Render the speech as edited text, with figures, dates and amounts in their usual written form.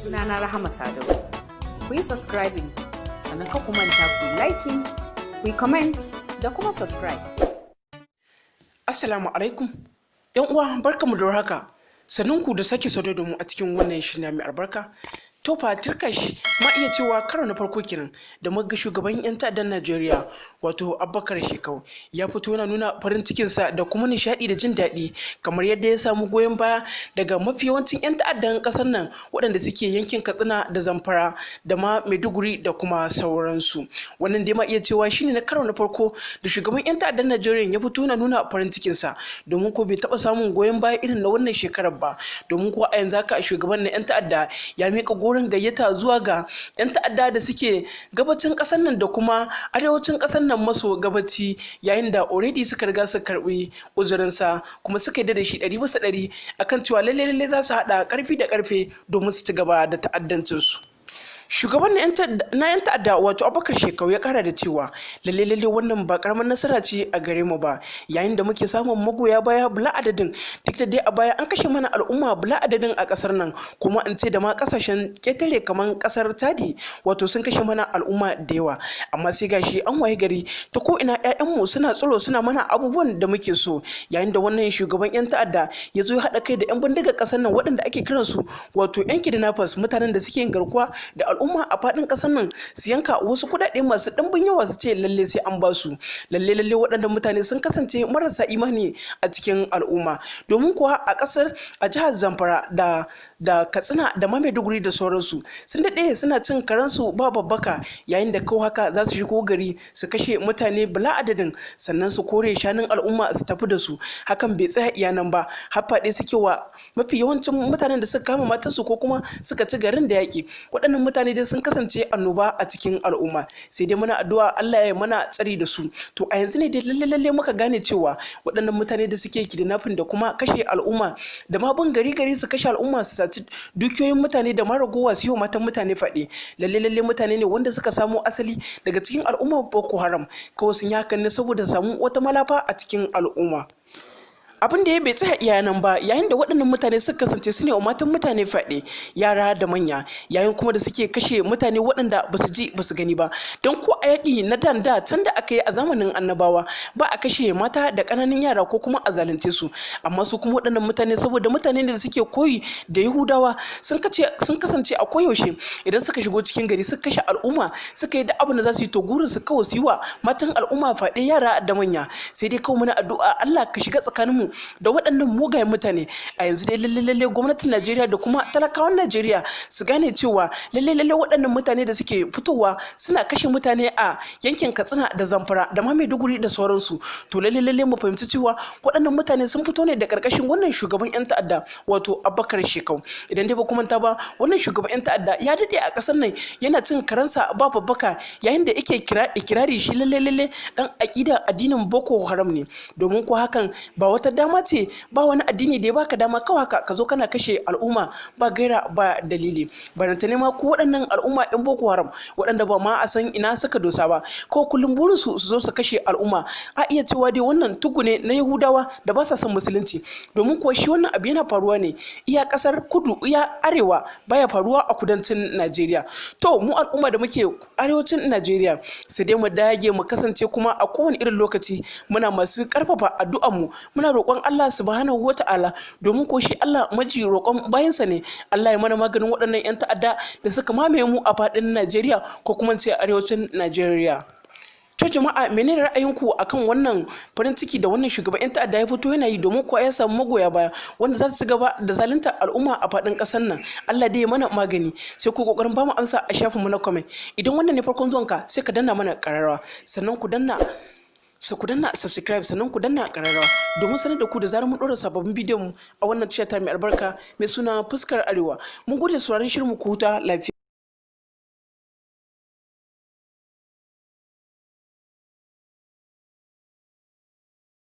Sunana Rahama Sadau. Ku yi subscribing, sannan ka manta ku yi liking, ku yi comment da kuma subscribe. Assalamu alaikum. Yan uwa barkamu da warhaka. Sannunku da sake sauke da mu a cikin wannan shirin mai albarka. Tofa Turkash ma iya cewa karo na farko kenan da muga shugaban 'yan ta'addan Najeriya wato Abubakar Shekau ya fito yana nuna farin cikinsa da kuma nishaɗi da jin daɗi kamar yadda ya samu goyon baya daga mafi yawancin 'yan ta'addan ƙasar nan waɗanda suke yankin Katsina da Zamfara da ma Maiduguri da kuma sauransu. Wannan dai ma iya cewa shine na karo na farko da shugaban 'yan ta'addan Najeriya ya fito yana nuna farin cikinsa domin ko bai taɓa samun goyon baya irin na wannan shekarar ba, domin ko a yanzu haka shugaban na 'yan ta'adda ya miƙa wurin gayyata zuwa ga 'yan ta'adda da suke gabacin ƙasar nan da kuma arewacin ƙasar nan maso gabaci, yayin da already suka riga su karɓi uzurinsa kuma suka yi da shi 100% akan cewa lalle za su haɗa ƙarfi da ƙarfe domin su ci gaba da ta'addancinsu. Shugaban na 'yan ta'adda wato Abubakar Shekau ya kara da cewa lalle wannan ba karamar nasara ce a gare mu ba, yayin da muke samun magoya baya bula adadin, duk da dai a baya an kashe mana al'umma bula adadin a kasar nan, kuma in ce da ma kasashen ketare kamar kasar Chadi wato sun kashe mana al'umma da yawa, amma sai gashi an waye gari ta ko ina ƴaƴanmu suna tsoro suna mana abubuwan da muke so, yayin da wannan shugaban 'yan ta'adda ya zo ya haɗa kai da 'yan bindigar kasar nan waɗanda ake kiransu wato 'yan kidnappers, mutanen da suke yin garkuwa da al'umma a faɗin ƙasar nan su yanka wasu kuɗaɗe masu ɗimbin yawa su ce lalle sai an ba su. Lalle waɗannan mutane sun kasance marasa imani a cikin al'umma, domin kuwa a jihar Zamfara da Katsina da Maiduguri da sauransu sun daɗe suna cin karansu ba babbaka, yayin da kawai haka za su shigo gari su kashe mutane bala adadin sannan su kore shanun al'umma su tafi da su. Hakan bai tsaya iya nan ba, har faɗe suke wa mafi yawancin mutanen da suka kama matarsu ko kuma suka ci garin da yaƙi. Waɗannan mutane dai sun kasance annoba a cikin al'umma, sai dai muna addu'a Allah ya mana tsari da su. To a yanzu ne dai lalle muka gane cewa waɗannan mutane da suke kidnapping da kuma kashe al'umma da ma bin gari su kashe al'umma su saci dukiyoyin mutane da ma ragowa su yi wa matan mutane faɗi, lalle mutane ne wanda suka samo asali daga cikin al'umma Boko Haram, kawai sun yi hakan ne saboda samu wata malafa a cikin al'umma. Abin da ya bai tsaya iya nan ba, yayin da waɗannan mutane suka kasance su ne wa matan mutane faɗi, yara da manya, yayin kuma da suke kashe mutane waɗanda ba su ji ba su gani ba, don ko a yaƙi na can da aka yi a zamanin annabawa ba a kashe mata da ƙananan yara ko kuma a zalunce su, amma su kuma waɗannan mutane saboda mutane da suke koyi da Yahudawa sun kasance a koyaushe idan suka shigo cikin gari suka kashe al'umma suka yi da abin da za su yi, to gurin su kawai su yi wa matan al'umma faɗi, yara da manya. Sai dai kawai muna addu'a Allah ka shiga tsakaninmu da waɗannan mugayen mutane. A yanzu dai lalle gwamnatin Najeriya da kuma talakawan Najeriya su gane cewa lalle waɗannan mutane da suke fitowa suna kashe mutane a yankin Katsina da Zamfara da ma Maiduguri da sauransu, to lalle mu fahimci cewa waɗannan mutane sun fito ne da ƙarƙashin wannan shugaban 'yan ta'adda wato Abubakar Shekau. Idan dai ba ku manta ba, wannan shugaban 'yan ta'adda ya daɗe a ƙasar nan yana cin karansa ba babbaka, yayin da yake ikirari shi lalle dan aƙida addinin Boko Haram ne, domin ko hakan ba wata dama ce, ba wani addini da ya baka dama kawai haka ka zo kana kashe al'umma ba gaira ba dalili. Baranta ne ma ku waɗannan al'umma 'yan Boko Haram waɗanda ba ma a san ina suka dosa ba, ko kullum burin su zo su kashe al'umma. A iya cewa dai wannan tugu ne na Yahudawa da ba sa son musulunci, domin kuwa shi wannan abu yana faruwa ne iya ƙasar kudu iya arewa, baya faruwa a kudancin Najeriya. To mu al'umma da muke arewacin Najeriya sai dai mu dage mu kasance kuma a kowane irin lokaci muna masu ƙarfafa addu'anmu, muna roƙon Allah subhanahu wata'ala, domin ko shi Allah maji roƙon bayansa ne. Allah ya mana maganin waɗannan 'yan ta'adda da suka mamaye mu a faɗin Najeriya ko kuma ce arewacin Najeriya. To jama'a, menene ra'ayinku akan wannan farin ciki da wannan shugaban 'yan ta'adda ya fito yana yi, domin kuwa ya samu magoya baya wanda za su ci gaba da zalunta al'umma a faɗin ƙasar nan? Allah dai ya mana magani. Sai ku kokarin ba mu amsa a shafinmu na comment. Idan wannan ne farkon zuwanka sai ka danna mana ƙararrawa, sannan ku danna subscribe, sannan ku danna ƙararrawa domin sanar da ku da zarar mun ɗora sababbin bidiyon mu a wannan tasha ta mai albarka mai suna Fuskar Arewa. Mun gode sauraron shirin mu, ku huta lafiya.